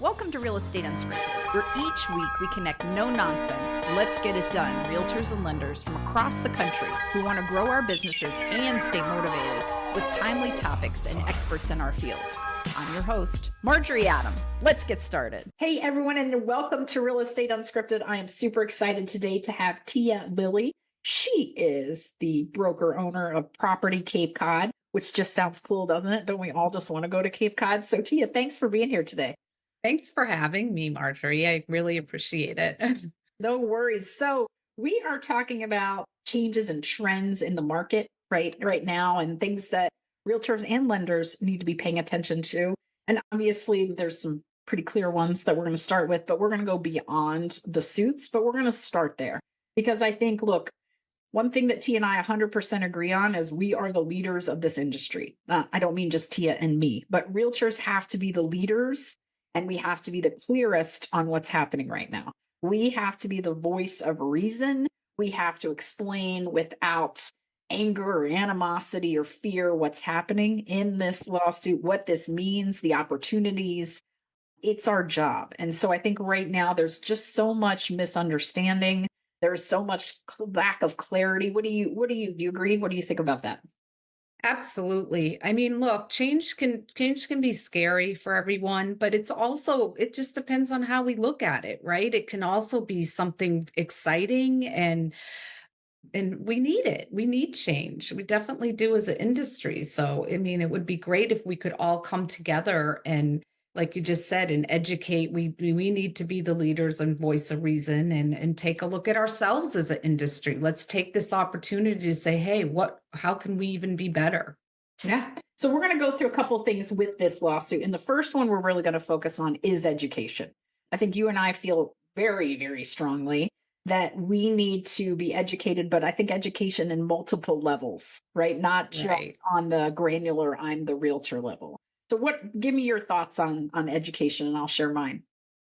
Welcome to Real Estate Unscripted, where each week we connect no nonsense, let's get it done realtors and lenders from across the country who want to grow our businesses and stay motivated with timely topics and experts in our fields. I'm your host, Marjorie Adam. Let's get started. Hey everyone, and welcome to Real Estate Unscripted. I am super excited today to have Tia Lilly. She is the broker owner of Property Cape Cod, which just sounds cool, doesn't it? Don't we all just want to go to Cape Cod? So Tia, thanks for being here today. Thanks for having me, Marjorie. I really appreciate it. No worries. So we are talking about changes and trends in the market right now, and things that realtors and lenders need to be paying attention to. And obviously there's some pretty clear ones that we're going to start with, but we're going to go beyond the suits, but we're going to start there because I think, look, one thing that Tia and I 100% agree on is we are the leaders of this industry. I don't mean just Tia and me, but realtors have to be the leaders. And we have to be the clearest on what's happening right now. We have to be the voice of reason. We have to explain without anger or animosity or fear what's happening in this lawsuit, what this means, the opportunities. It's our job. And so I think right now there's just so much misunderstanding. There's so much lack of clarity. Do you agree? What do you think about that? Absolutely. I mean, look, change can be scary for everyone, but it just depends on how we look at it, right? It can also be something exciting and we need it. We need change. We definitely do as an industry. So, I mean, it would be great if we could all come together and, like you just said, and educate. We need to be the leaders and voice of reason and take a look at ourselves as an industry. Let's take this opportunity to say, hey, how can we even be better? Yeah. So we're going to go through a couple of things with this lawsuit. And the first one we're really going to focus on is education. I think you and I feel very, very strongly that we need to be educated, but I think education in multiple levels, right? Not just on the granular, I'm the realtor level. So give me your thoughts on education and I'll share mine.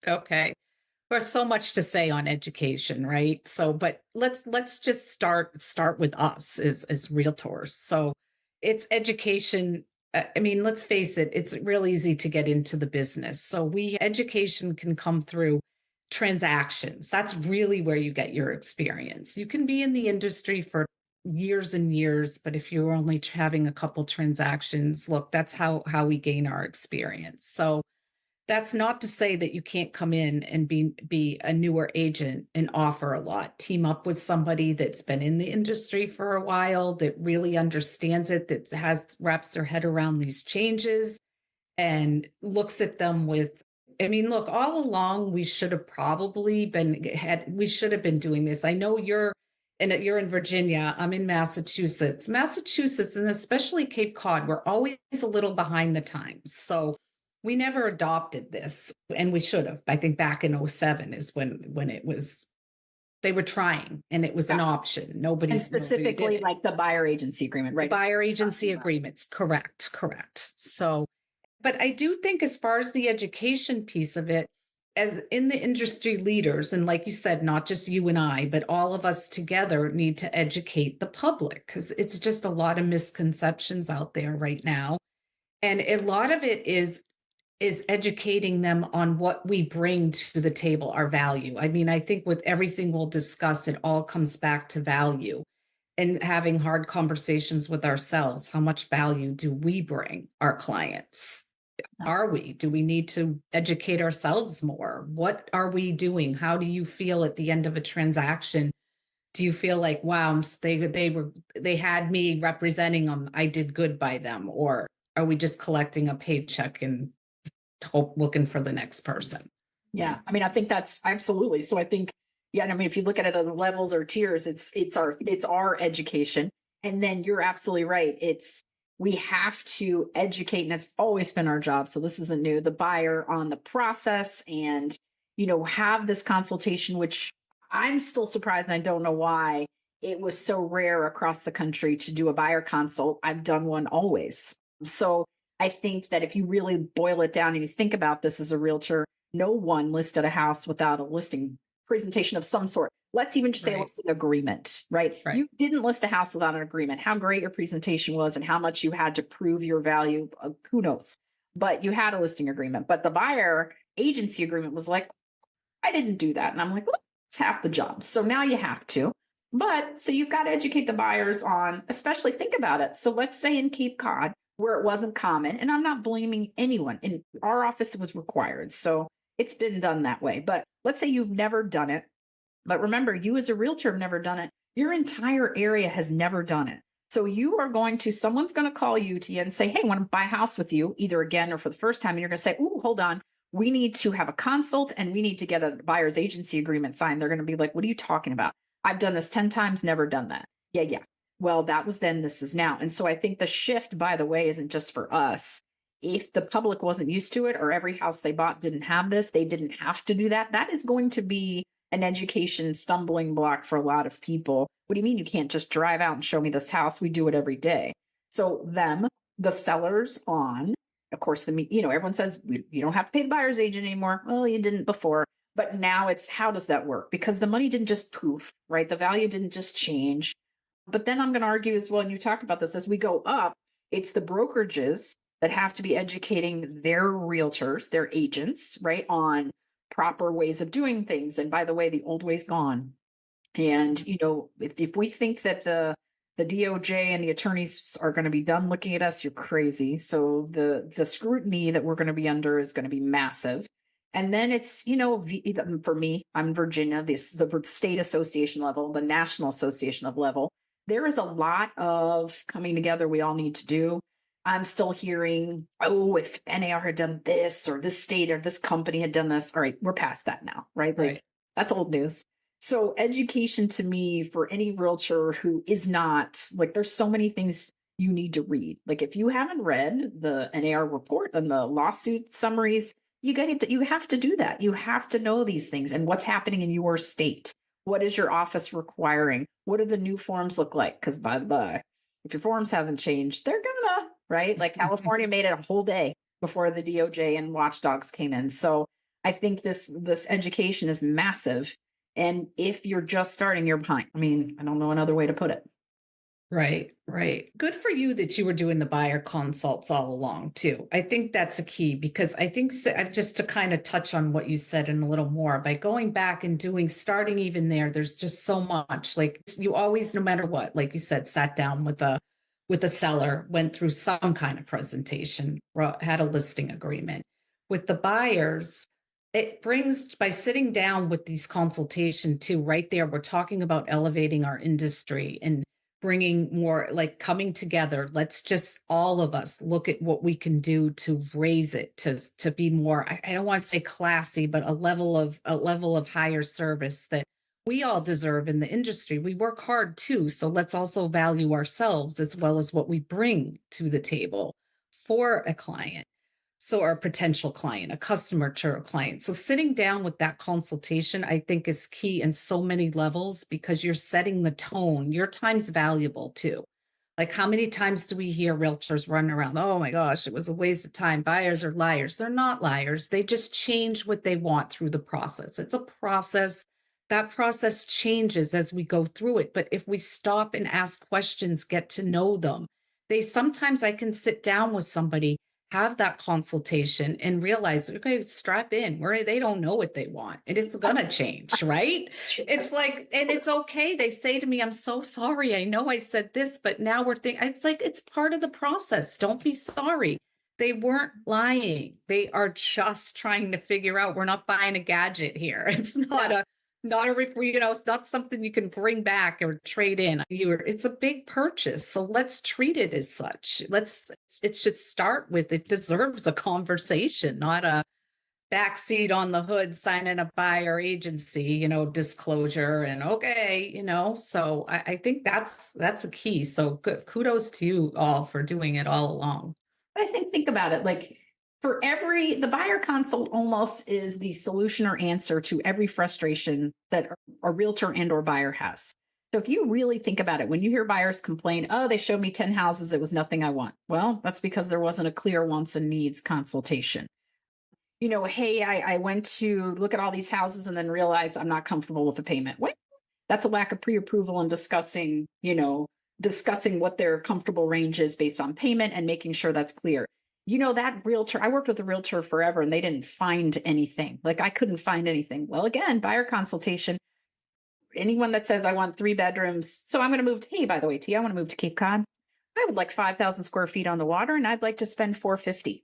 Okay. There's so much to say on education, right? So, but let's just start with us as realtors. So it's education. I mean, let's face it, it's real easy to get into the business. So education can come through transactions. That's really where you get your experience. You can be in the industry for years and years, but if you're only having a couple transactions, look, that's how we gain our experience. So that's not to say that you can't come in and be a newer agent and offer a lot. Team up with somebody that's been in the industry for a while, that really understands it, that wraps their head around these changes and looks at them with, I mean, look, all along we should have been doing this. I know you're in Virginia, I'm in Massachusetts, and especially Cape Cod, we're always a little behind the times. So we never adopted this, and we should have. I think back in 2007 is when it was, they were trying and it was an option. And specifically like the buyer agency agreement, right? Buyer agency agreements. Correct. So, but I do think as far as the education piece of it, as in the industry leaders, and like you said, not just you and I, but all of us together need to educate the public because it's just a lot of misconceptions out there right now. And a lot of it is educating them on what we bring to the table, our value. I mean, I think with everything we'll discuss, it all comes back to value and having hard conversations with ourselves. How much value do we bring our clients? Do we need to educate ourselves more? What are we doing? How do you feel at the end of a transaction? Do you feel like, wow, they had me representing them, I did good by them? Or are we just collecting a paycheck and looking for the next person? Yeah. I mean, I think that's absolutely. So I think, yeah, I mean, if you look at it as levels or tiers, it's our education. And then you're absolutely right. We have to educate, and that's always been our job. So this isn't new, the buyer on the process and, have this consultation, which I'm still surprised. And I don't know why it was so rare across the country to do a buyer consult. I've done one always. So I think that if you really boil it down and you think about this as a realtor, no one listed a house without a listing presentation of some sort. Let's even just say a listing agreement, right? You didn't list a house without an agreement. How great your presentation was and how much you had to prove your value, who knows? But you had a listing agreement. But the buyer agency agreement was like, I didn't do that. And I'm like, well, it's half the job. So now you have to. But so you've got to educate the buyers on, especially think about it. So let's say in Cape Cod, where it wasn't common, and I'm not blaming anyone. In our office, it was required. So it's been done that way. But let's say you've never done it. But remember, you as a realtor have never done it. Your entire area has never done it. So you are going to, someone's going to call you, Tia, and say, hey, I want to buy a house with you, either again or for the first time. And you're going to say, oh, hold on. We need to have a consult and we need to get a buyer's agency agreement signed. They're going to be like, what are you talking about? I've done this 10 times, never done that. Yeah, yeah. Well, that was then, this is now. And so I think the shift, by the way, isn't just for us. If the public wasn't used to it or every house they bought didn't have this, they didn't have to do that. That is going to be an education stumbling block for a lot of people. What do you mean you can't just drive out and show me this house? We do it every day. So them, the sellers on, of course, everyone says you don't have to pay the buyer's agent anymore. Well, you didn't before, but now it's, how does that work? Because the money didn't just poof, right? The value didn't just change. But then I'm going to argue as well, and you talked about this, as we go up, it's the brokerages that have to be educating their realtors, their agents, right, on proper ways of doing things. And by the way, the old way's gone. And, if we think that the DOJ and the attorneys are going to be done looking at us, you're crazy. So the scrutiny that we're going to be under is going to be massive. And then it's, for me, I'm in Virginia, the state association level, the national association of level. There is a lot of coming together we all need to do. I'm still hearing, oh, if NAR had done this or this state or this company had done this. All right, we're past that now, right? Like that's old news. So education to me for any realtor who is not, like, there's so many things you need to read. Like if you haven't read the NAR report and the lawsuit summaries, you have to do that. You have to know these things and what's happening in your state. What is your office requiring? What do the new forms look like? Because by the by, if your forms haven't changed, they're gonna, right? Like California made it a whole day before the DOJ and watchdogs came in. So I think this education is massive. And if you're just starting, you're behind. I mean, I don't know another way to put it. Right, right. Good for you that you were doing the buyer consults all along too. I think that's a key because I think just to kind of touch on what you said and a little more, by going back and starting even there's just so much. Like you always, no matter what, like you said, sat down with a seller, went through some kind of presentation, had a listing agreement. With the buyers, it brings, by sitting down with these consultation too, right there, we're talking about elevating our industry and bringing more, like coming together. Let's just all of us look at what we can do to raise it to be more, I don't want to say classy, but a level of higher service that we all deserve in the industry. We work hard too. So let's also value ourselves as well as what we bring to the table for a client. So our potential client, a customer to a client. So sitting down with that consultation, I think is key in so many levels because you're setting the tone. Your time's valuable too. Like how many times do we hear realtors running around? Oh my gosh, it was a waste of time. Buyers are liars. They're not liars. They just change what they want through the process. It's a process. That process changes as we go through it. But if we stop and ask questions, get to know them, sometimes I can sit down with somebody, have that consultation and realize, okay, strap in, where they don't know what they want and it's going to change, right? It's like, and it's okay. They say to me, I'm so sorry. I know I said this, but now we're thinking, it's like, it's part of the process. Don't be sorry. They weren't lying. They are just trying to figure out, we're not buying a gadget here. It's not it's not something you can bring back or trade in. It's a big purchase. So let's treat it as such. It should start with, it deserves a conversation, not a backseat on the hood, signing a buyer agency, disclosure and okay, so I think that's a key. So good. Kudos to you all for doing it all along. I think about it, like the buyer consult almost is the solution or answer to every frustration that a realtor and or buyer has. So if you really think about it, when you hear buyers complain, oh, they showed me 10 houses, it was nothing I want. Well, that's because there wasn't a clear wants and needs consultation. Hey, I went to look at all these houses and then realized I'm not comfortable with the payment. Well, that's a lack of pre-approval and discussing what their comfortable range is based on payment and making sure that's clear. that realtor, I worked with a realtor forever and they didn't find anything. Like I couldn't find anything. Well, again, buyer consultation, anyone that says I want 3 bedrooms. So I'm going to move to, hey, by the way, Tia, I want to move to Cape Cod. I would like 5,000 square feet on the water and I'd like to spend 450.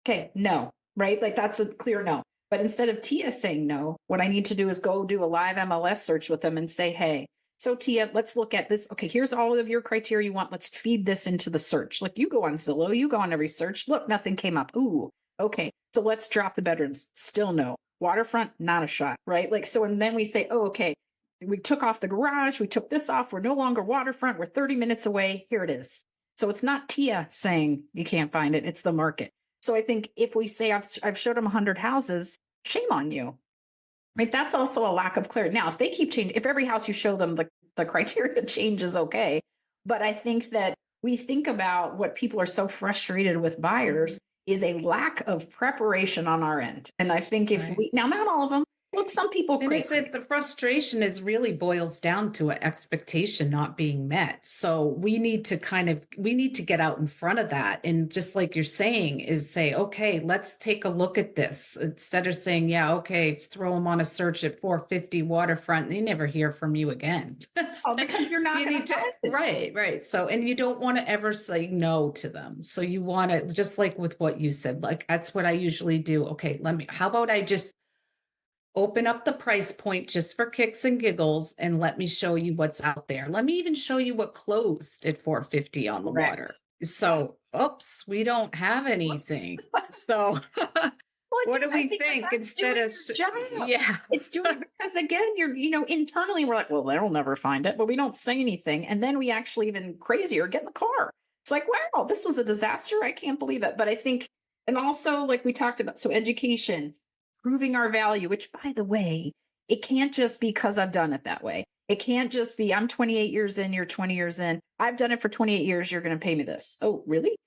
Okay, no, right? Like that's a clear no. But instead of Tia saying no, what I need to do is go do a live MLS search with them and say, hey, so Tia, let's look at this. Okay, here's all of your criteria you want. Let's feed this into the search. Like you go on Zillow, you go on every search. Look, nothing came up. Ooh, okay. So let's drop the bedrooms. Still no. Waterfront, not a shot, right? Like, so, and then we say, oh, okay, we took off the garage. We took this off. We're no longer waterfront. We're 30 minutes away. Here it is. So it's not Tia saying you can't find it. It's the market. So I think if we say I've showed them 100 houses, shame on you, right? That's also a lack of clarity. Now, if they keep changing, if every house you show them the criteria changes, okay. But I think that we think about what people are so frustrated with buyers is a lack of preparation on our end. And I think if we, now not all of them, look, some people, and it's the frustration is really boils down to an expectation not being met. So we need to get out in front of that. And just like you're saying is say, okay, let's take a look at this instead of saying, yeah, okay, throw them on a search at 450 waterfront. They never hear from you again. oh, because you're not you need to, right. So, and you don't want to ever say no to them. So you want to, just like with what you said, like, that's what I usually do. Okay, how about I just open up the price point just for kicks and giggles and let me show you what's out there. Let me even show you what closed at 450 on the water. So, oops, we don't have anything. So what do we think instead of yeah, it's doing because again, you're internally we're like, well, they'll never find it, but we don't say anything. And then we actually even crazier get in the car. It's like, wow, this was a disaster. I can't believe it. But I think, and also like we talked about, so education, proving our value, which by the way, it can't just be because I've done it that way. It can't just be I'm 28 years in, you're 20 years in. I've done it for 28 years. You're going to pay me this. Oh, really?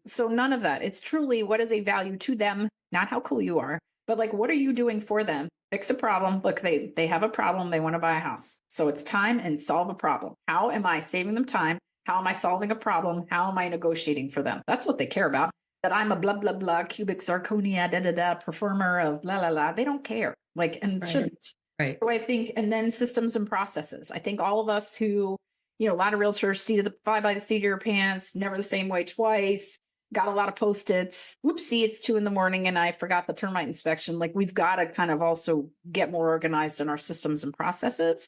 So none of that. It's truly what is a value to them, not how cool you are, but like, what are you doing for them? Fix a problem. Look, they have a problem. They want to buy a house. So it's time and solve a problem. How am I saving them time? How am I solving a problem? How am I negotiating for them? That's what they care about. That I'm a blah, blah, blah, cubic zirconia, da, da, da, performer of blah, blah, blah. They don't care, like, and shouldn't. Right. So I think, and then systems and processes. I think all of us who, a lot of realtors fly by the seat of your pants, never the same way twice, got a lot of Post-its. Whoopsie, it's 2 a.m. and I forgot the termite inspection. Like we've got to kind of also get more organized in our systems and processes.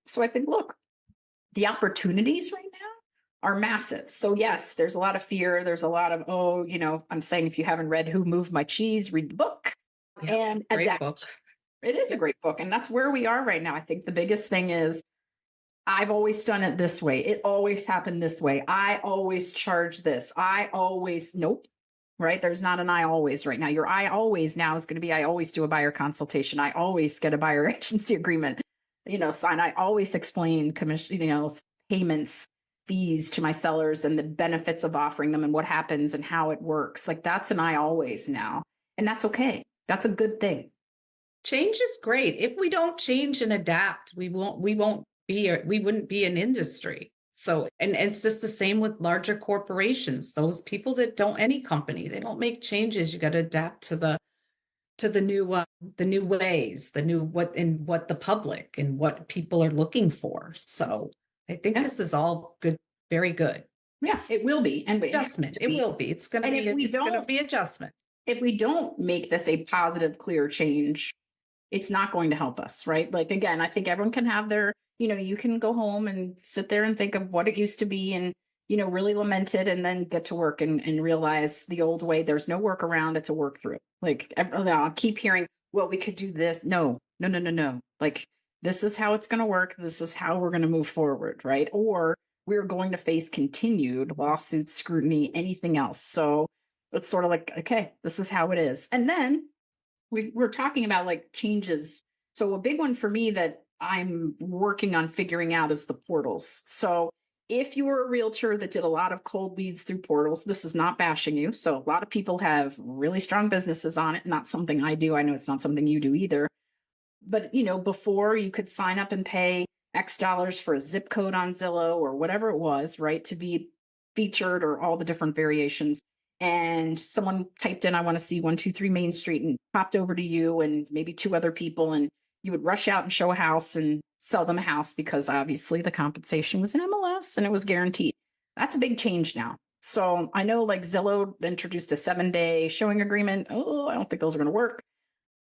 So I think, look, the opportunities right now are massive. So yes, there's a lot of fear. There's a lot of, I'm saying if you haven't read Who Moved My Cheese, read the book and adapt. Book. It is a great book. And that's where we are right now. I think the biggest thing is I've always done it this way. It always happened this way. I always charge this. Nope. Right? There's not an I always right now. Your I always now is going to be, I always do a buyer consultation. I always get a buyer agency agreement, sign. I always explain commission, payments, fees to my sellers and the benefits of offering them and what happens and how it works. Like that's an I always now. And that's okay. That's a good thing. Change is great. If we don't change and adapt, we wouldn't be an industry. So, and it's just the same with larger corporations. Those people that don't, any company, they don't make changes. You got to adapt to the new ways, what the public and what people are looking for. So I think this is all good, very good. Yeah, it will be. And adjustment. It will be. It's going to be adjustment. If we don't make this a positive, clear change, it's not going to help us, right? Like, again, I think everyone can have their, you can go home and sit there and think of what it used to be and, really lament it and then get to work and realize the old way, there's no workaround. It's a work through. Like, I'll keep hearing, well, we could do this. No. Like, this is how it's going to work. This is how we're going to move forward, right? Or we're going to face continued lawsuits, scrutiny, anything else. So it's sort of like, okay, this is how it is. And then we're talking about like changes. So a big one for me that I'm working on figuring out is the portals. So if you were a realtor that did a lot of cold leads through portals, this is not bashing you. So a lot of people have really strong businesses on it. Not something I do. I know it's not something you do either. But, before you could sign up and pay X dollars for a zip code on Zillow or whatever it was, right, to be featured or all the different variations. and someone typed in, I want to see 123 Main Street, and popped over to you and maybe two other people, and you would rush out and show a house and sell them a house because obviously the compensation was in MLS and it was guaranteed. That's a big change now. So I know like Zillow introduced a 7-day showing agreement. Oh, I don't think those are going to work.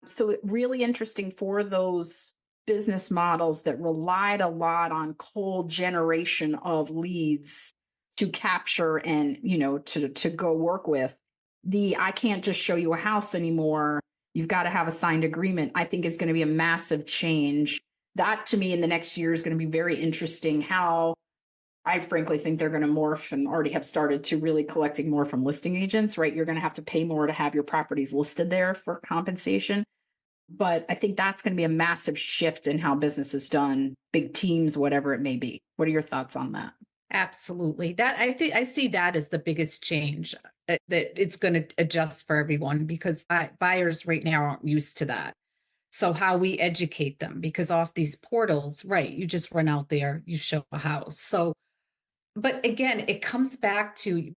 So really interesting for those business models that relied a lot on cold generation of leads to capture and, to go work with. I can't just show you a house anymore. You've got to have a signed agreement, I think is going to be a massive change. That to me in the next year is going to be very interesting, how I frankly think they're going to morph and already have started to really collecting more from listing agents, right? You're going to have to pay more to have your properties listed there for compensation. But I think that's going to be a massive shift in how business is done, big teams, whatever it may be. What are your thoughts on that? Absolutely. That I think I see that as the biggest change, that it's going to adjust for everyone, because buyers right now aren't used to that. So how we educate them, because off these portals, right, you just run out there, you show a house. So, but again, it comes back to,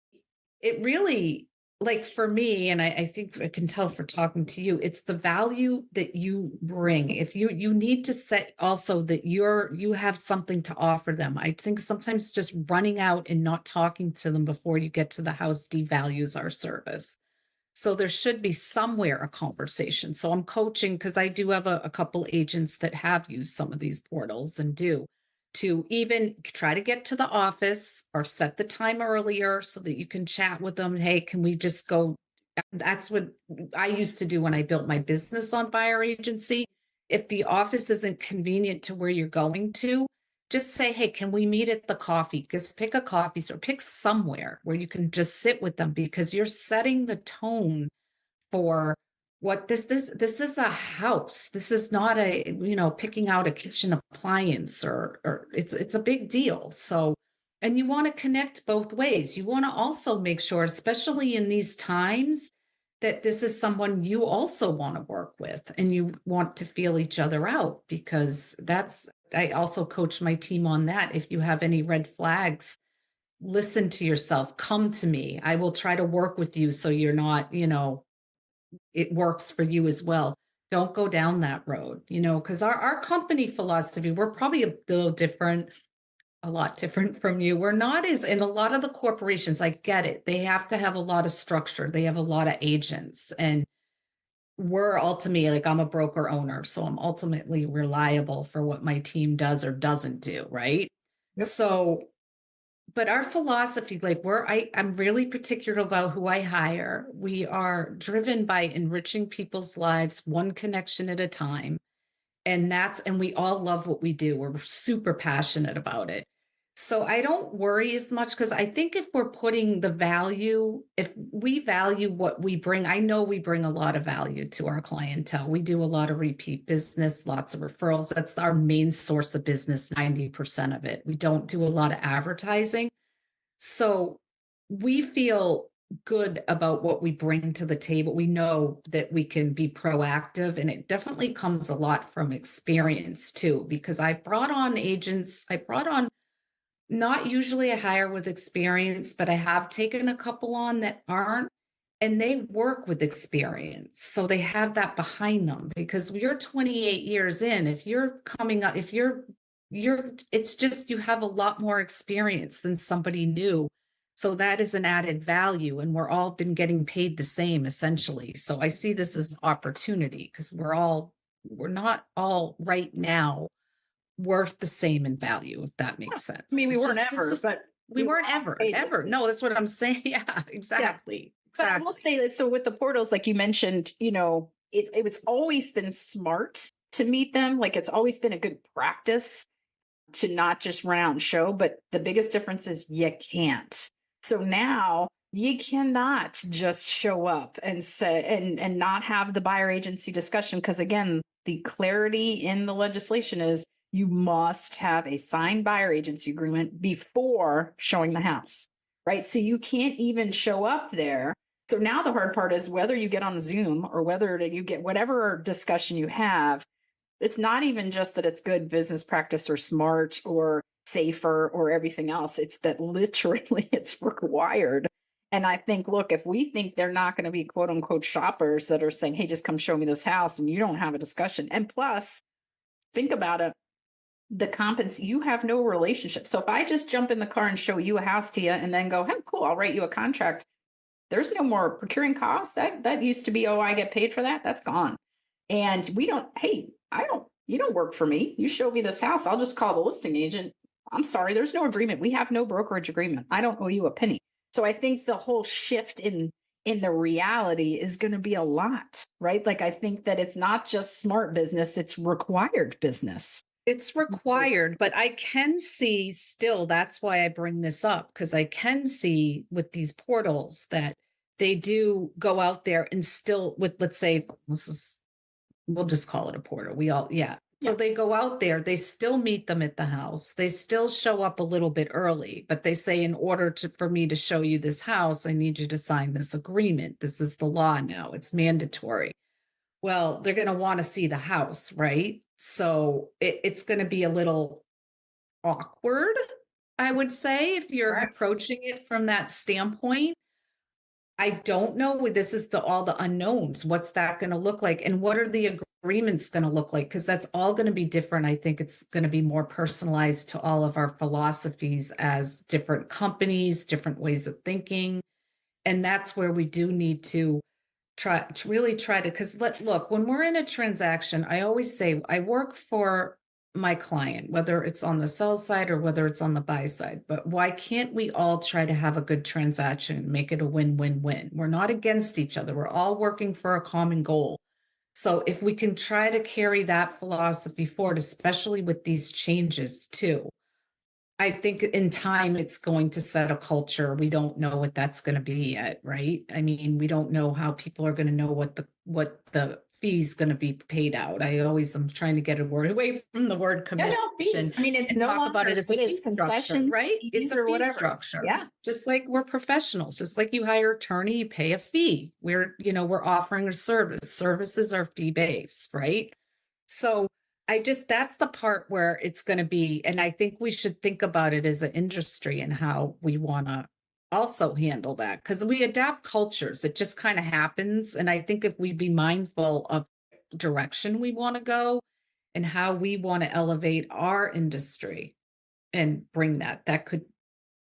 it really, like for me, and I think I can tell for talking to you, it's the value that you bring. If you need to set also that you have something to offer them. I think sometimes just running out and not talking to them before you get to the house devalues our service. So there should be somewhere a conversation. So I'm coaching, because I do have a couple agents that have used some of these portals and do, to even try to get to the office or set the time earlier so that you can chat with them. Hey, can we just go? That's what I used to do when I built my business on buyer agency. If the office isn't convenient to where you're going to, just say, hey, can we meet at the coffee? Just pick a coffee store, pick somewhere where you can just sit with them, because you're setting the tone for what this is a house. This is not a, picking out a kitchen appliance, or it's a big deal. So, and you want to connect both ways. You want to also make sure, especially in these times, that this is someone you also want to work with and you want to feel each other out, because I also coach my team on that. If you have any red flags, listen to yourself, come to me. I will try to work with you so you're not, it works for you as well. Don't go down that road, because our company philosophy, we're probably a lot different from you. We're not as, in a lot of the corporations, I get it. They have to have a lot of structure. They have a lot of agents, and we're ultimately, like, I'm a broker owner, so I'm ultimately reliable for what my team does or doesn't do. Right. Yep. So, but our philosophy, like I'm really particular about who I hire. We are driven by enriching people's lives one connection at a time. And we all love what we do. We're super passionate about it. So I don't worry as much, because I think if we're putting the value, if we value what we bring, I know we bring a lot of value to our clientele. We do a lot of repeat business, lots of referrals. That's our main source of business, 90% of it. We don't do a lot of advertising. So we feel good about what we bring to the table. We know that we can be proactive, and it definitely comes a lot from experience too, because I brought on agents, not usually a hire with experience, but I have taken a couple on that aren't, and they work with experience. So they have that behind them, because you're 28 years in. If you're coming up, if it's just, you have a lot more experience than somebody new. So that is an added value, and we're all been getting paid the same essentially. So I see this as an opportunity, because we're not all right now worth the same in value, if that makes sense. I mean, we It's weren't just, ever, but we weren't ever. No, that's what I'm saying. Yeah, exactly. But I will say that, so with the portals, like you mentioned, it was always been smart to meet them. Like it's always been a good practice to not just run out and show, but the biggest difference is you can't. So now you cannot just show up and say and not have the buyer agency discussion, because again, the clarity in the legislation is you must have a signed buyer agency agreement before showing the house, right? So you can't even show up there. So now the hard part is whether you get on Zoom or whether you get whatever discussion you have, it's not even just that it's good business practice or smart or safer or everything else. It's that literally it's required. And I think, look, if we think they're not going to be quote unquote shoppers that are saying, hey, just come show me this house, and you don't have a discussion. And plus, think about it, you have no relationship. So if I just jump in the car and show you a house, Tia, and then go, hey, cool, I'll write you a contract. There's no more procuring costs. That used to be, oh, I get paid for that. That's gone. And we don't, hey, you don't work for me. You show me this house. I'll just call the listing agent. I'm sorry, there's no agreement. We have no brokerage agreement. I don't owe you a penny. So I think the whole shift in the reality is going to be a lot, right? Like, I think that it's not just smart business, it's required business. It's required, but I can see still, that's why I bring this up, because I can see with these portals that they do go out there and still with, let's say, we'll just call it a portal. Yeah. So they go out there, they still meet them at the house. They still show up a little bit early, but they say, in order for me to show you this house, I need you to sign this agreement. This is the law now. It's mandatory. Well, they're going to want to see the house, right? So it's going to be a little awkward, I would say, if you're approaching it from that standpoint. I don't know. This is all the unknowns. What's that going to look like? And what are the agreements going to look like? Because that's all going to be different. I think it's going to be more personalized to all of our philosophies as different companies, different ways of thinking. And that's where we do need to really try to, because look, when we're in a transaction, I always say I work for my client, whether it's on the sell side or whether it's on the buy side. But why can't we all try to have a good transaction and make it a win-win-win? We're not against each other. We're all working for a common goal. So if we can try to carry that philosophy forward, especially with these changes too, I think in time it's going to set a culture. We don't know what that's going to be yet, right? I mean, we don't know how people are going to know what the fee's going to be paid out. I'm trying to get a word away from the word commission. Fees. I mean, it's and no talk longer about it as a fee structure, right? It's a or fee whatever. structure. Yeah. Just like we're professionals, just like you hire an attorney, you pay a fee. We're offering a service. Services are fee-based, right? So that's the part where it's going to be, and I think we should think about it as an industry and how we want to also handle that, because we adapt cultures. It just kind of happens. And I think if we be mindful of direction we want to go and how we want to elevate our industry and bring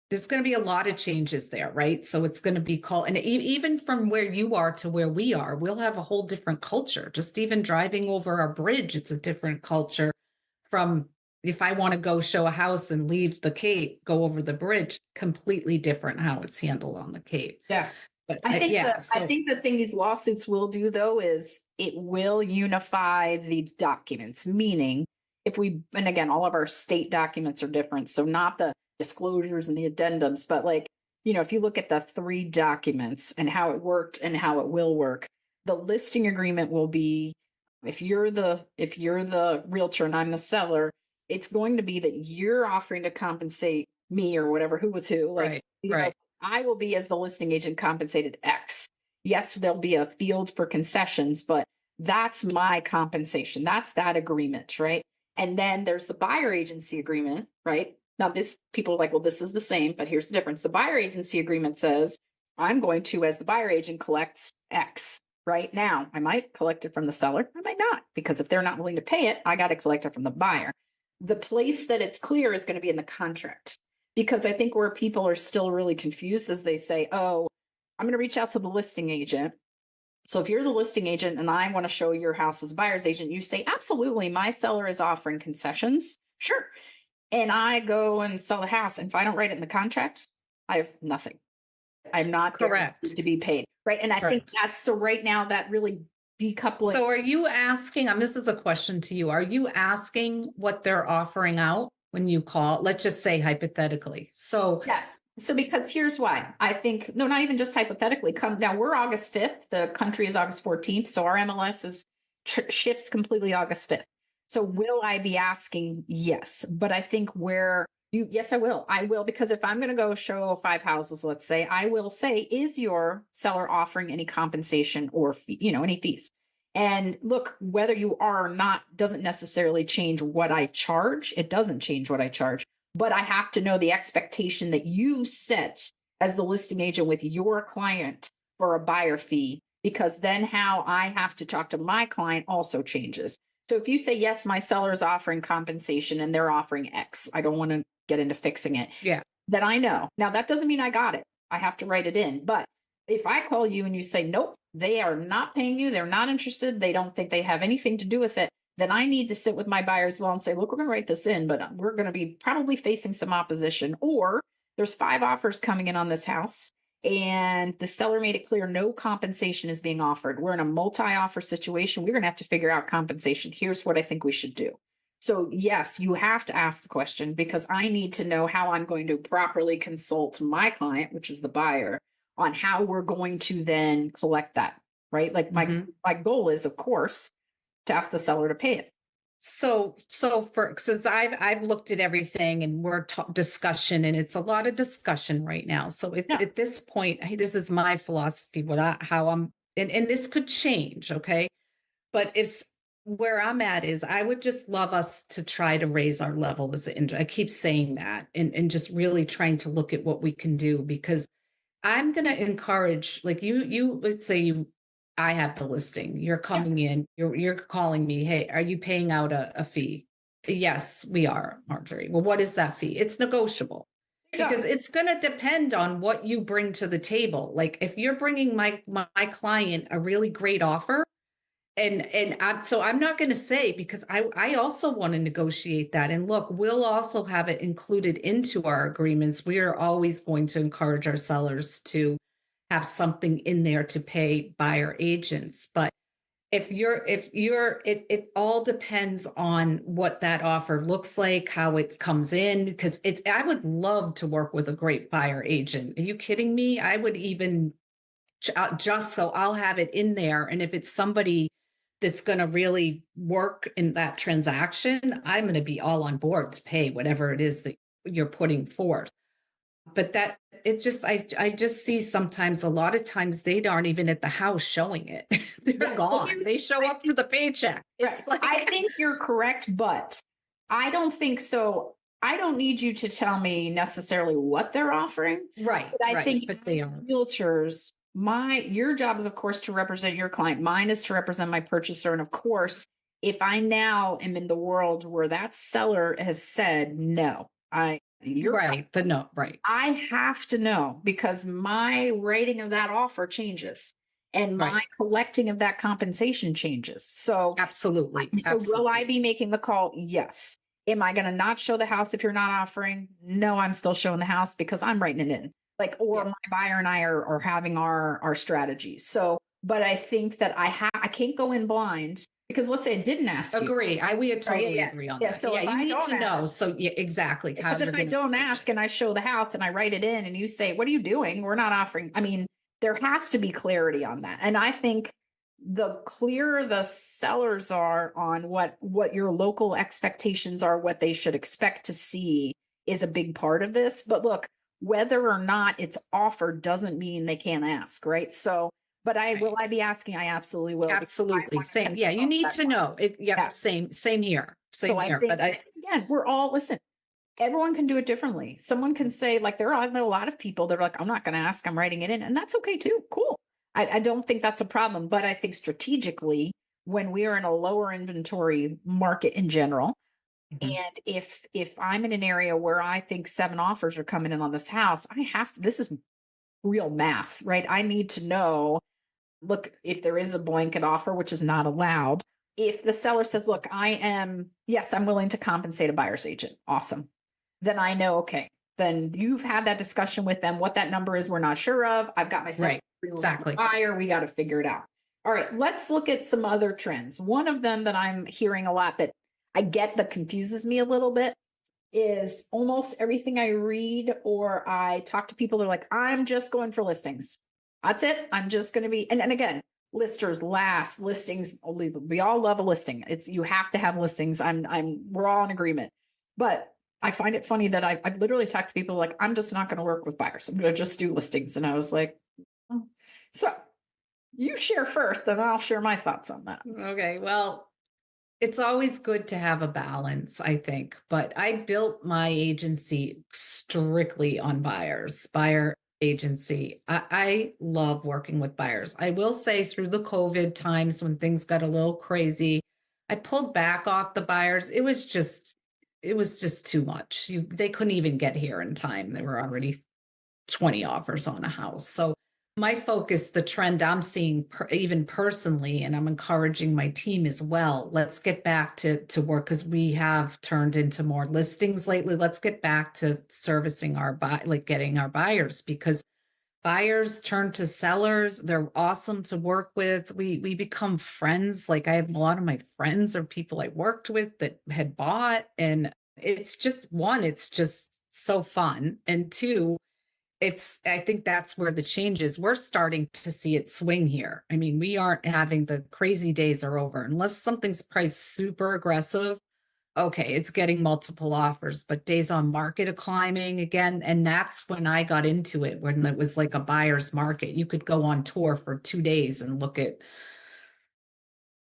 there's going to be a lot of changes there, right? So it's going to be called, and even from where you are to where we are, we'll have a whole different culture. Just even driving over our bridge, it's a different culture from if I want to go show a house and leave the Cape, go over the bridge, completely different how it's handled on the Cape. Yeah. But I think the thing these lawsuits will do, though, is it will unify the documents, meaning and again, all of our state documents are different. So not the disclosures and the addendums, but if you look at the 3 documents and how it worked and how it will work, the listing agreement will be, if you're the realtor and I'm the seller, it's going to be that you're offering to compensate me or whatever, who was who. Right. I will be, as the listing agent, compensated X. Yes, there'll be a field for concessions, but that's my compensation. That's that agreement, right? And then there's the buyer agency agreement, right? Now, people are like, well, this is the same, but here's the difference. The buyer agency agreement says, I'm going to, as the buyer agent, collect X. Right now, I might collect it from the seller. I might not, because if they're not willing to pay it, I got to collect it from the buyer. The place that it's clear is going to be in the contract, because I think where people are still really confused is they say, oh, I'm going to reach out to the listing agent. So if you're the listing agent and I want to show your house as a buyer's agent, you say, absolutely, my seller is offering concessions. Sure. And I go and sell the house. And if I don't write it in the contract, I have nothing. I'm not correct to be paid. Right. And I think so right now that really decoupling. So are you asking, this is a question to you. Are you asking what they're offering out when you call? Let's just say hypothetically. So yes. So because here's why. I think, no, not even just hypothetically. Now we're August 5th. The country is August 14th. So our MLS shifts completely August 5th. So will I be asking? Yes. But I think yes, I will. I will, because if I'm going to go show 5 houses, let's say, I will say, is your seller offering any compensation or any fees? And look, whether you are or not doesn't necessarily change what I charge. It doesn't change what I charge, but I have to know the expectation that you set as the listing agent with your client for a buyer fee, because then how I have to talk to my client also changes. So if you say, yes, my seller is offering compensation and they're offering X, I don't want to get into fixing it, Yeah. then I know. Now, that doesn't mean I got it. I have to write it in. But if I call you and you say, nope, they are not paying you, they're not interested, they don't think they have anything to do with it, then I need to sit with my buyer as well and say, look, we're going to write this in, but we're going to be probably facing some opposition. Or there's 5 offers coming in on this house, and the seller made it clear no compensation is being offered. We're in a multi-offer situation. We're going to have to figure out compensation. Here's what I think we should do. So yes, you have to ask the question, because I need to know how I'm going to properly consult my client, which is the buyer, on how we're going to then collect that, right? Like my goal is, of course, to ask the seller to pay us. So because I've looked at everything, and we're discussion, and it's a lot of discussion right now. So Yeah. at this point, this is my philosophy, how I'm, and this could change. Okay. But it's where I'm at is I would just love us to try to raise our level as an industry. I keep saying that, and just really trying to look at what we can do, because I'm going to encourage, like let's say I have the listing, you're coming in, you're calling me, hey, are you paying out a fee? Yes, we are, Marjorie. Well, what is that fee? It's negotiable, because it's going to depend on what you bring to the table. Like if you're bringing my client a really great offer, and I'm not going to say, because I also want to negotiate that. And look, we'll also have it included into our agreements. We are always going to encourage our sellers to have something in there to pay buyer agents. But it all depends on what that offer looks like, how it comes in, because I would love to work with a great buyer agent. Are you kidding me? I would even just so I'll have it in there. And if it's somebody that's going to really work in that transaction, I'm going to be all on board to pay whatever it is that you're putting forth. But I just see sometimes, a lot of times, they aren't even at the house showing it. They're gone. They show up for the paycheck. It's like, I think you're correct, but I don't think so. I don't need you to tell me necessarily what they're offering. Right. But I think but they as are. realtors, your job is, of course, to represent your client. Mine is to represent my purchaser. And of course, if I now am in the world where that seller has said, no, you're right. But no, right. I have to know, because my rating of that offer changes and my collecting of that compensation changes. So absolutely. Will I be making the call? Yes. Am I going to not show the house if you're not offering? No, I'm still showing the house, because I'm writing it in. Like, or my buyer and I are having our strategies. So, but I think that I can't go in blind, because let's say I didn't ask you. Agree. We totally agree on that. So you need to know. So exactly. Because if I don't ask and I show the house and I write it in and you say, what are you doing? We're not offering. I mean, there has to be clarity on that. And I think the clearer the sellers are on what your local expectations are, what they should expect to see, is a big part of this. But look, whether or not it's offered doesn't mean they can't ask, right? So, but will I be asking? I absolutely will. Absolutely. Same. Yeah. You need to know it. Yeah. Same here. Same here. But again, listen, everyone can do it differently. Someone can say, like, I know a lot of people that are like, I'm not going to ask, I'm writing it in. And that's okay too. Cool. I don't think that's a problem. But I think strategically, when we are in a lower inventory market in general, and if I'm in an area where I think 7 offers are coming in on this house, this is real math, right? I need to know, look, if there is a blanket offer, which is not allowed, if the seller says, look, I'm willing to compensate a buyer's agent. Awesome. Then I know, okay, then you've had that discussion with them. What that number is, we're not sure of. I've got my buyer. We got to figure it out. All right, let's look at some other trends. One of them that I'm hearing a lot that I get that confuses me a little bit is almost everything I read or I talk to people, they're like, I'm just going for listings. That's it. I'm just going to be, and again, listers last, listings. We all love a listing. You have to have listings. We're all in agreement. But I find it funny that I've literally talked to people like, I'm just not going to work with buyers. I'm going to just do listings. And I was like, oh. So you share first, and I'll share my thoughts on that. Okay. Well, it's always good to have a balance, I think. But I built my agency strictly on buyers. agency. I love working with buyers. I will say through the COVID times when things got a little crazy, I pulled back off the buyers. It was just too much. They couldn't even get here in time. They were already 20 offers on a house. So my focus, the trend I'm seeing even personally, and I'm encouraging my team as well, let's get back to work because we have turned into more listings lately. Let's get back to servicing like getting our buyers, because buyers turn to sellers. They're awesome to work with. We become friends. Like I have a lot of my friends or people I worked with that had bought, and it's just one, it's just so fun. And two, I think that's where the change is. We're starting to see it swing here. I mean, we aren't having the crazy days are over unless something's priced super aggressive. Okay, it's getting multiple offers, but days on market are climbing again. And that's when I got into it, when it was like a buyer's market. You could go on tour for 2 days and look at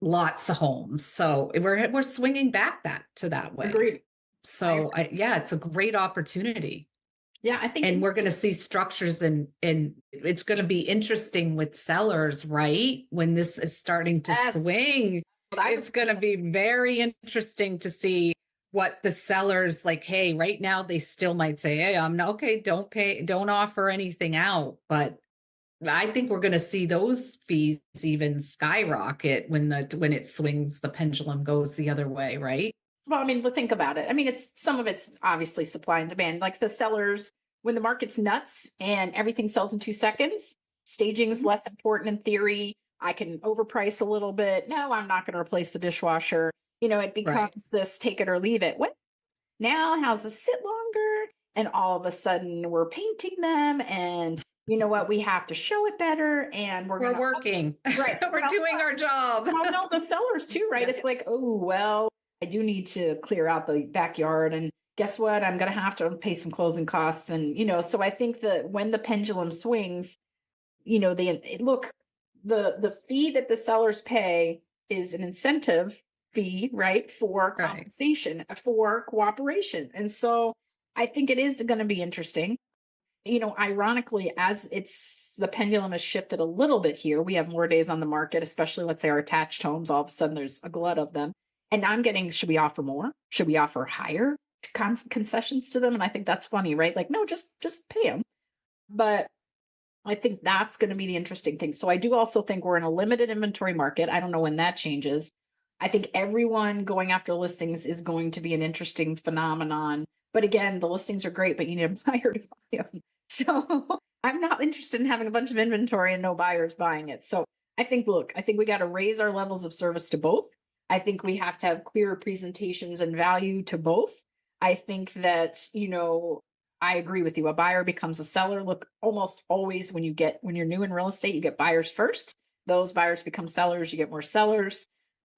lots of homes. So we're swinging back to that way. Agreed. So yeah, it's a great opportunity. Yeah, I think, And we're going to see structures, and it's going to be interesting with sellers, right? When this is starting to swing, it's going to be very interesting to see what the sellers like. Hey, right now they still might say, hey, I'm not okay. Don't offer anything out. But I think we're going to see those fees even skyrocket when it swings, the pendulum goes the other way, right? well, I mean, think about it. I mean, some of it's obviously supply and demand. Like the sellers, when the market's nuts and everything sells in 2 seconds, staging is less important in theory. I can overprice a little bit. No, I'm not going to replace the dishwasher. It becomes this take it or leave it. What now? Houses sit longer, and all of a sudden we're painting them, and you know what? We have to show it better, and we're working. Right. We're doing our job. Well, no, the sellers too, right? It's like, oh, well, I do need to clear out the backyard. And guess what? I'm going to have to pay some closing costs. And, so I think that when the pendulum swings, look, the fee that the sellers pay is an incentive fee, right? For compensation, for cooperation. And so I think it is going to be interesting. Ironically, as the pendulum has shifted a little bit here, we have more days on the market, especially let's say our attached homes, all of a sudden there's a glut of them. And I'm getting, should we offer more? Should we offer higher concessions to them? And I think that's funny, right? Like, no, just pay them. But I think that's going to be the interesting thing. So I do also think we're in a limited inventory market. I don't know when that changes. I think everyone going after listings is going to be an interesting phenomenon. But again, the listings are great, but you need a buyer to buy them. So I'm not interested in having a bunch of inventory and no buyers buying it. So I think we got to raise our levels of service to both. I think we have to have clearer presentations and value to both. I think that, I agree with you. A buyer becomes a seller. Look, almost always when you're new in real estate, you get buyers first. Those buyers become sellers. You get more sellers.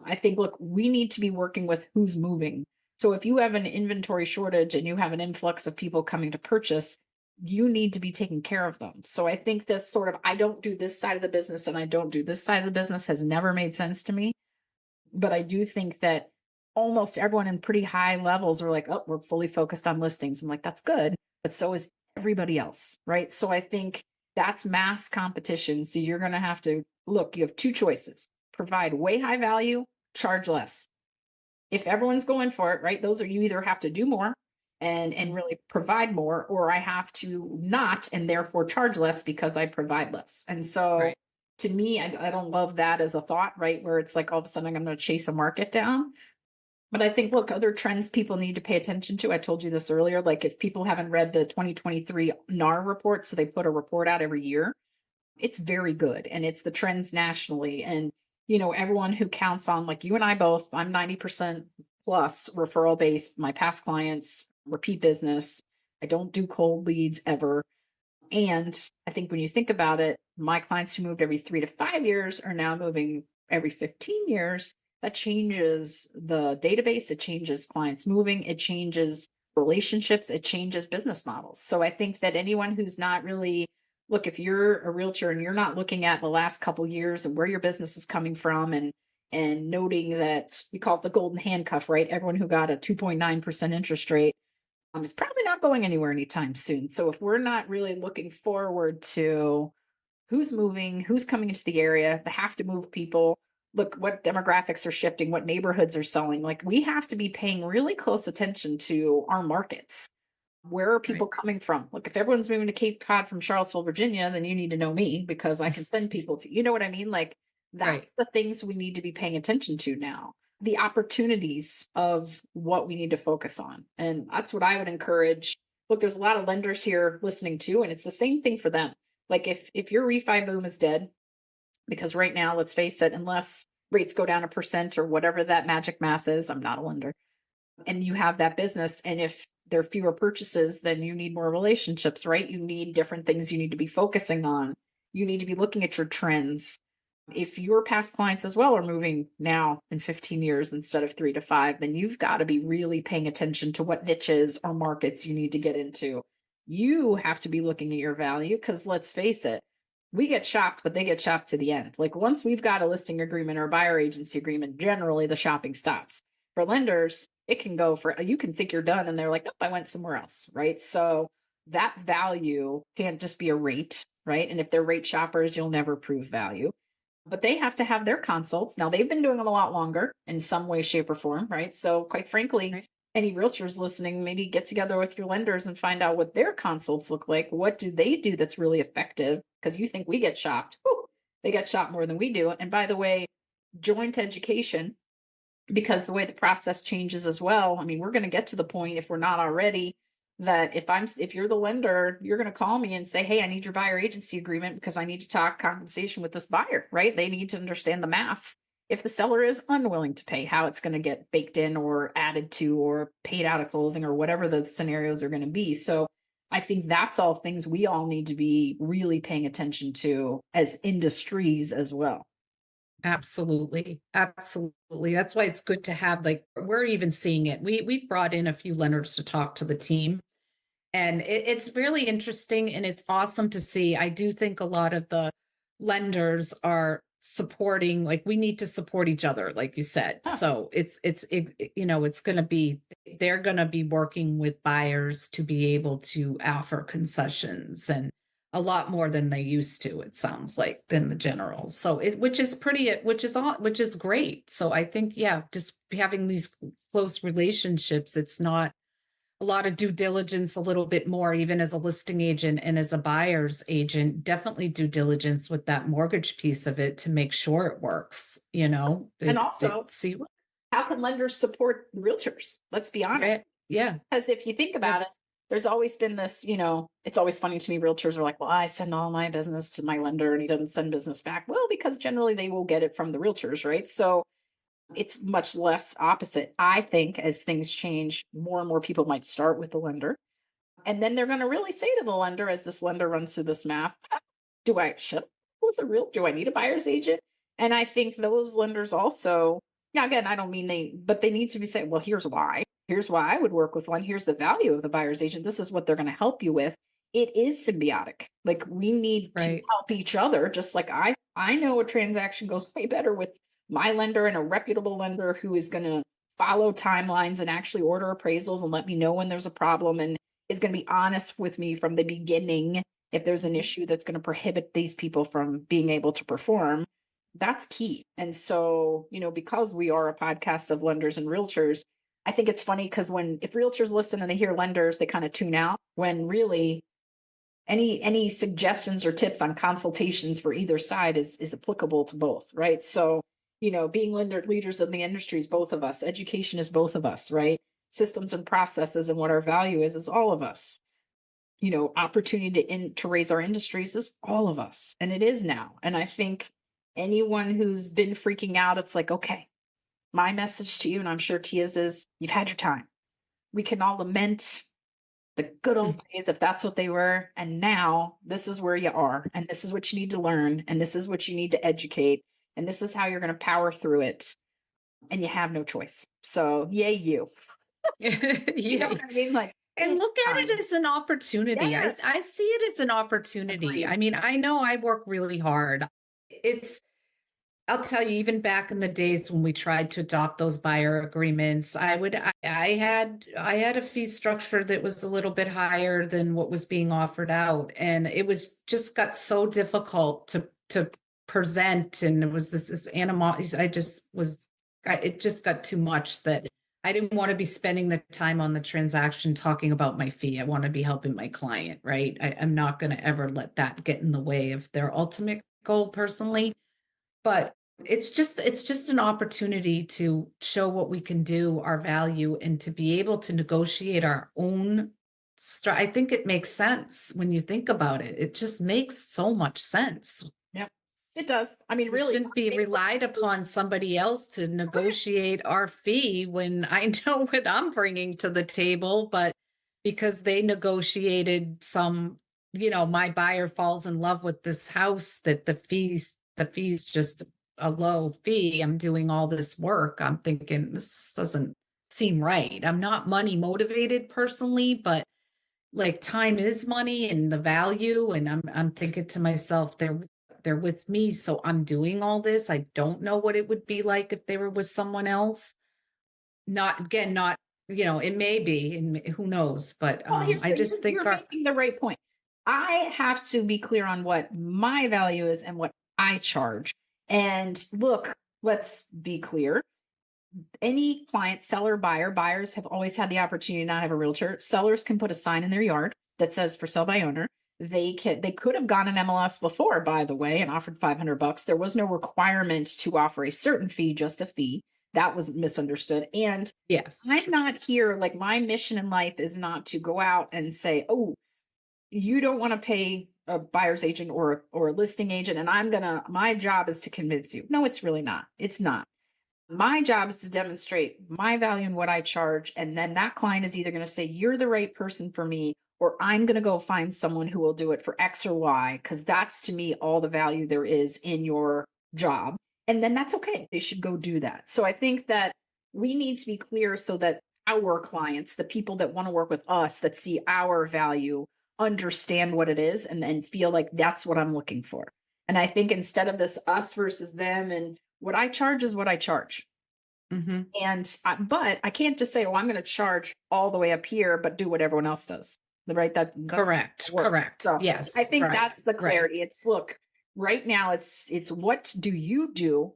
I think, look, we need to be working with who's moving. So if you have an inventory shortage and you have an influx of people coming to purchase, you need to be taking care of them. So I think this sort of, I don't do this side of the business and I don't do this side of the business has never made sense to me. But I do think that almost everyone in pretty high levels are like, oh, we're fully focused on listings. I'm like, that's good. But so is everybody else, right? So I think that's mass competition. So you're going to have to look, you have two choices: provide way high value, charge less. If everyone's going for it, right? Those are, you either have to do more and really provide more, or I have to not and therefore charge less because I provide less. And so to me, I don't love that as a thought, right? Where it's like all of a sudden I'm going to chase a market down. But I think, look, other trends people need to pay attention to. I told you this earlier. Like if people haven't read the 2023 NAR report, so they put a report out every year, it's very good. And it's the trends nationally. And, everyone who counts on, like you and I both, I'm 90% plus referral based, my past clients, repeat business. I don't do cold leads ever. And I think when you think about it, my clients who moved every 3 to 5 years are now moving every 15 years. That changes the database. It changes clients moving. It changes relationships. It changes business models. So I think that anyone who's not really, look, if you're a realtor and you're not looking at the last couple of years and where your business is coming from and noting that we call it the golden handcuff, right? Everyone who got a 2.9% interest rate, is probably not going anywhere anytime soon. So if we're not really looking forward to who's moving, who's coming into the area, the have to move people, look what demographics are shifting, what neighborhoods are selling, like we have to be paying really close attention to our markets. Where are Right. people coming from? Look, if everyone's moving to Cape Cod from Charlottesville, Virginia, then you need to know me because I can send people to, you know what I mean? Like Right. that's the things we need to be paying attention to now. The opportunities of what we need to focus on. And that's what I would encourage. Look, there's a lot of lenders here listening too, and it's the same thing for them. Like if your refi boom is dead, because right now, let's face it, unless rates go down a percent or whatever that magic math is, I'm not a lender, and you have that business, and if there are fewer purchases, then you need more relationships, right? You need different things you need to be focusing on. You need to be looking at your trends. If your past clients as well are moving now in 15 years instead of 3 to 5, then you've got to be really paying attention to what niches or markets you need to get into. You have to be looking at your value because let's face it, we get shopped, but they get shopped to the end. Like once we've got a listing agreement or a buyer agency agreement, generally the shopping stops. For lenders, it can go for, you can think you're done and they're like, nope, I went somewhere else, right? So that value can't just be a rate, right? And if they're rate shoppers, you'll never prove value, but they have to have their consults. Now they've been doing them a lot longer in some way, shape, or form, right? So quite frankly, Right. any realtors listening, maybe get together with your lenders and find out what their consults look like. What do they do that's really effective? Because you think we get shopped. Whew, they get shopped more than we do. And by the way, joint education, because the way the process changes as well. I mean, we're going to get to the point, if we're not already, that if you're the lender, you're going to call me and say, hey, I need your buyer agency agreement because I need to talk compensation with this buyer, right? They need to understand the math. If the seller is unwilling to pay, how it's going to get baked in or added to or paid out of closing or whatever the scenarios are going to be. So I think that's all things we all need to be really paying attention to as industries as well. Absolutely. Absolutely. That's why it's good to have, like, we're even seeing it. We've brought in a few lenders to talk to the team, and it's really interesting and it's awesome to see. I do think a lot of the lenders are supporting, like we need to support each other, like you said. Yes. So it's going to be, they're going to be working with buyers to be able to offer concessions and a lot more than they used to, it sounds like, than the generals. So which is pretty, which is great. So I think, yeah, just having these close relationships, it's not a lot of due diligence, a little bit more, even as a listing agent and as a buyer's agent, definitely due diligence with that mortgage piece of it to make sure it works, And it also, see. how can lenders support realtors? Let's be Right. honest. Yeah. Because if you think about it, Yes. there's always been this, it's always funny to me. Realtors are like, well, I send all my business to my lender and he doesn't send business back. Well, because generally they will get it from the realtors, right? So it's much less opposite. I think as things change, more and more people might start with the lender. And then they're going to really say to the lender, as this lender runs through this math, do I should I go with a real? Do I need a buyer's agent? And I think those lenders also, now again, I don't mean but they need to be saying, well, here's why. Here's why I would work with one. Here's the value of the buyer's agent. This is what they're going to help you with. It is symbiotic. Like we need to Right. help each other. Just like I know a transaction goes way better with my lender and a reputable lender who is going to follow timelines and actually order appraisals and let me know when there's a problem and is going to be honest with me from the beginning if there's an issue that's going to prohibit these people from being able to perform. That's key. And so, because we are a podcast of lenders and realtors, I think it's funny because if realtors listen and they hear lenders, they kind of tune out when really any suggestions or tips on consultations for either side is applicable to both, right? So, being lender leaders in the industry is both of us. Education is both of us, right? Systems and processes and what our value is all of us. Opportunity to raise our industries is all of us, and it is now. And I think anyone who's been freaking out, it's like, okay, my message to you, and I'm sure Tia's is, you've had your time. We can all lament the good old days if that's what they were, and now this is where you are, and this is what you need to learn, and this is what you need to educate, and this is how you're going to power through it, and you have no choice. So yay you. You know Yeah. what I mean? Like, And it's look at it time. as an opportunity. Yes. I see it as an opportunity. Agreed. I mean, I know I work really hard. It's I'll tell you, even back in the days when we tried to adopt those buyer agreements, I had a fee structure that was a little bit higher than what was being offered out. And it was just got so difficult to present. And it was this animosity. It just got too much that I didn't want to be spending the time on the transaction talking about my fee. I want to be helping my client, right? I'm not going to ever let that get in the way of their ultimate goal personally. But it's just an opportunity to show what we can do, our value, and to be able to negotiate our own I think it makes sense when you think about it. It just makes so much sense. Yeah, it does. I mean, We really, shouldn't be relied upon somebody else to negotiate our fee when I know what I'm bringing to the table, but because they negotiated my buyer falls in love with this house that the fees just a low fee. I'm doing all this work. I'm thinking this doesn't seem right. I'm not money motivated personally, but like time is money and the value. And I'm thinking to myself, they're with me. So I'm doing all this. I don't know what it would be like if they were with someone else. Not, it may be, and who knows, but well, I just think you're making the right point. I have to be clear on what my value is and what I charge. And look, let's be clear. Any client, seller, buyer, buyers have always had the opportunity to not have a realtor. Sellers can put a sign in their yard that says for sale by owner. They could have gone an MLS before, by the way, and offered $500. There was no requirement to offer a certain fee, just a fee. That was misunderstood. And yes. I'm not here, like my mission in life is not to go out and say, oh, you don't want to pay a buyer's agent or a listing agent, and my job is to convince you. No, it's really not. It's not. My job is to demonstrate my value and what I charge. And then that client is either going to say, you're the right person for me, or I'm going to go find someone who will do it for X or Y, because that's to me all the value there is in your job. And then that's okay. They should go do that. So I think that we need to be clear so that our clients, the people that want to work with us, that see our value, understand what it is and feel like that's what I'm looking for. And I think instead of this us versus them, and what I charge is what I charge. Hmm. But I can't just say, oh, I'm going to charge all the way up here, but do what everyone else does. Right. That's Correct. Correct. So Yes. I think Right. that's the Right. clarity. It's look, right now it's what do you do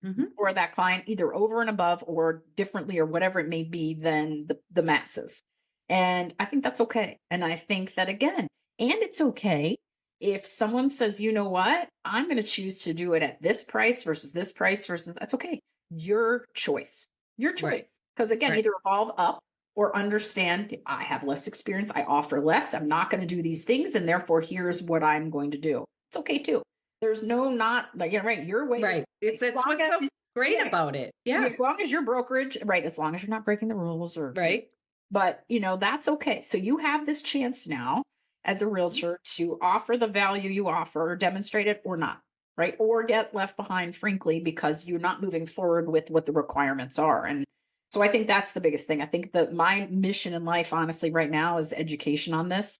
Hmm. for that client, either over and above or differently or whatever it may be than the masses. And I think that's okay. And I think that again, and it's okay if someone says, you know what, I'm going to choose to do it at this price versus this price versus that's okay. Your choice. Your Right. choice. Because again, Right. either evolve up or understand I have less experience. I offer less. I'm not going to do these things. And therefore, here's what I'm going to do. It's okay too. There's no not like, yeah, right. Your way. Right. As That's long what's as so great yeah, about it. I mean, Yeah. as long as your brokerage, right, as long as you're not breaking the rules or, Right. but that's okay. So you have this chance now as a realtor to offer the value you offer, demonstrate it or not, right? Or get left behind, frankly, because you're not moving forward with what the requirements are. And so I think that's the biggest thing. I think that my mission in life, honestly, right now is education on this.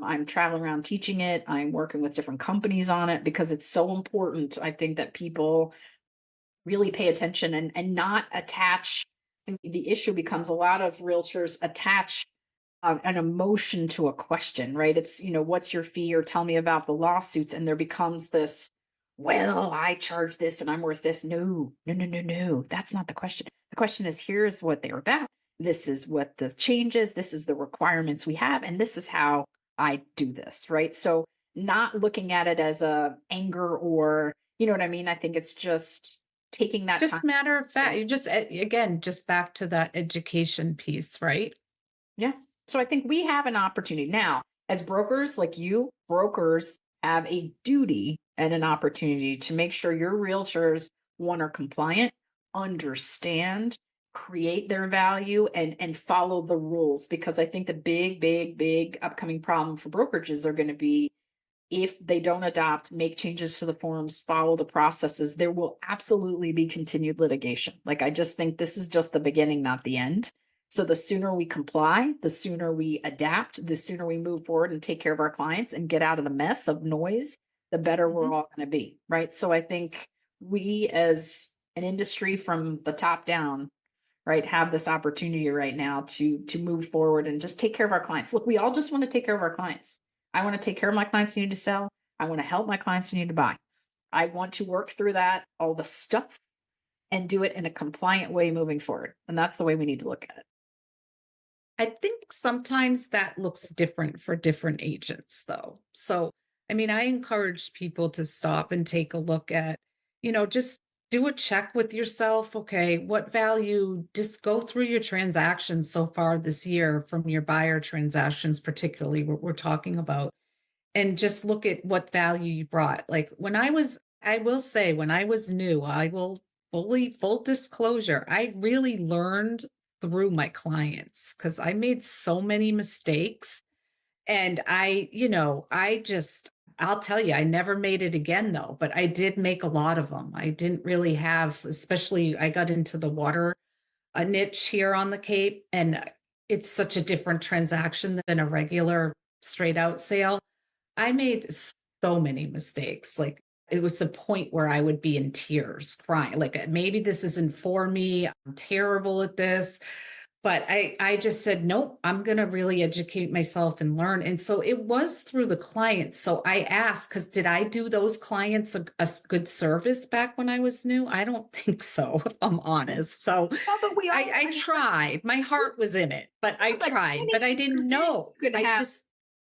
I'm traveling around teaching it. I'm working with different companies on it because it's so important. I think that people really pay attention and not attach. And the issue becomes a lot of realtors attach an emotion to a question, right? It's, what's your fee or tell me about the lawsuits. And there becomes this, well, I charge this and I'm worth this. No, no, no, no, no. That's not the question. The question is, here's what they're about. This is what the change is. This is the requirements we have. And this is how I do this, right? So not looking at it as a anger or, you know what I mean? I think it's just taking that time. Just matter of fact, you just again, just back to that education piece, right? Yeah. So I think we have an opportunity now as brokers like you, brokers have a duty and an opportunity to make sure your realtors, one, are compliant, understand, create their value and follow the rules. Because I think the big, big, big upcoming problem for brokerages are going to be if they don't adopt, make changes to the forms, follow the processes, there will absolutely be continued litigation. Like, I just think this is just the beginning, not the end. So the sooner we comply, the sooner we adapt, the sooner we move forward and take care of our clients and get out of the mess of noise, the better we're Mhm. all going to be. Right. So I think we as an industry from the top down, right, have this opportunity right now to move forward and just take care of our clients. Look, we all just want to take care of our clients. I want to take care of my clients who need to sell. I want to help my clients who need to buy. I want to work through that, all the stuff, and do it in a compliant way moving forward. And that's the way we need to look at it. I think sometimes that looks different for different agents, though. So, I mean, I encourage people to stop and take a look at, just do a check with yourself. Okay, what value, just go through your transactions so far this year from your buyer transactions, particularly what we're talking about, and just look at what value you brought. Like I will say, when I was new, I will full disclosure, I really learned through my clients because I made so many mistakes. And I'll tell you, I never made it again though, but I did make a lot of them. I didn't really have, especially I got into the water niche here on the Cape, and it's such a different transaction than a regular straight out sale. I made so many mistakes. Like, it was a point where I would be in tears, crying. Like, maybe this isn't for me. I'm terrible at this. But I just said, nope, I'm going to really educate myself and learn. And so it was through the clients. So I asked, because did I do those clients a good service back when I was new? I don't think so, if I'm honest. So Well, but I tried. My heart was in it, but I tried, but I didn't know.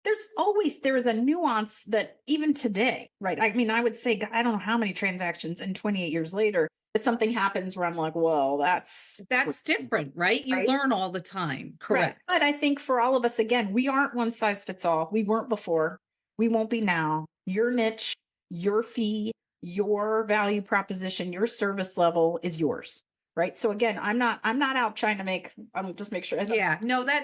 There is a nuance that even today, right? I mean, I would say, I don't know how many transactions and 28 years later that something happens where I'm like, well, that's different, right? You right? learn all the time. Correct. Right. But I think for all of us, again, we aren't one size fits all. We weren't before. We won't be now. Your niche, your fee, your value proposition, your service level is yours. Right. So again, I'm not out trying to I'm just make sure. Yeah, no, that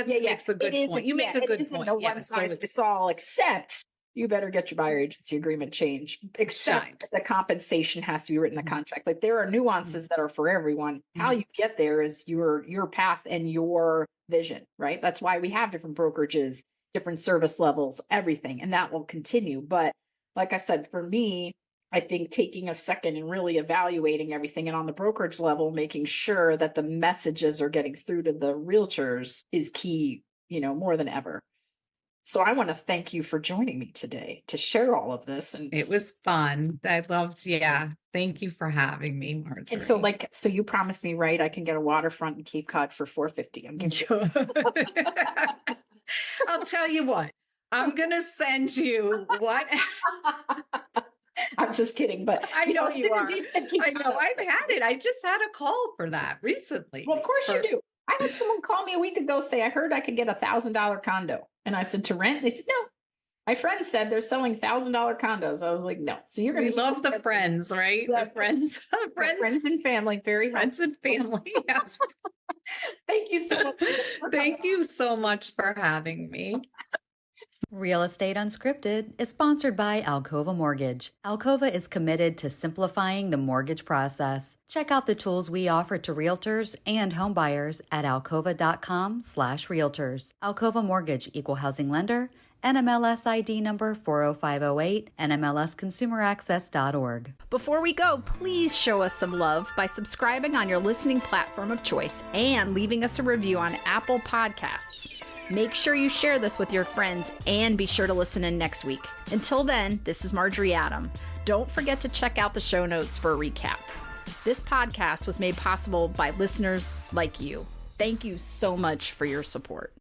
makes a good point. You make a good point. No one size fits all, except you better get your buyer agency agreement change. Except the compensation has to be written in the contract. Like, there are nuances that are for everyone. How you get there is your path and your vision, right? That's why we have different brokerages, different service levels, everything, and that will continue. But like I said, for me, I think taking a second and really evaluating everything, and on the brokerage level, making sure that the messages are getting through to the realtors is key, more than ever. So I want to thank you for joining me today to share all of this. And it was fun. I loved, thank you for having me, Marjorie. And so you promised me, right? I can get a waterfront in Cape Cod for $450. I'm giving I'll tell you what, I'm going to send you what. I'm just kidding, but I know as you soon are. as you said Cape I know, Cod, I've had it. I just had a call for that recently. Well, of course you do. I had someone call me a week ago, say, I heard I could get $1,000 condo. And I said, to rent? They said, no. My friend said they're selling $1,000 condos. I was like, no. So you're going to love the friends, right? The friends and family. Very friends helpful. and family. Yes. Thank you so much. Thank you so much for having me. Real Estate Unscripted is sponsored by Alcova Mortgage. Alcova is committed to simplifying the mortgage process. Check out the tools we offer to realtors and homebuyers at alcova.com/realtors. Alcova Mortgage, Equal Housing Lender, NMLS ID number 40508, NMLSconsumeraccess.org. Before we go, please show us some love by subscribing on your listening platform of choice and leaving us a review on Apple Podcasts. Make sure you share this with your friends and be sure to listen in next week. Until then, this is Marjorie Adam. Don't forget to check out the show notes for a recap. This podcast was made possible by listeners like you. Thank you so much for your support.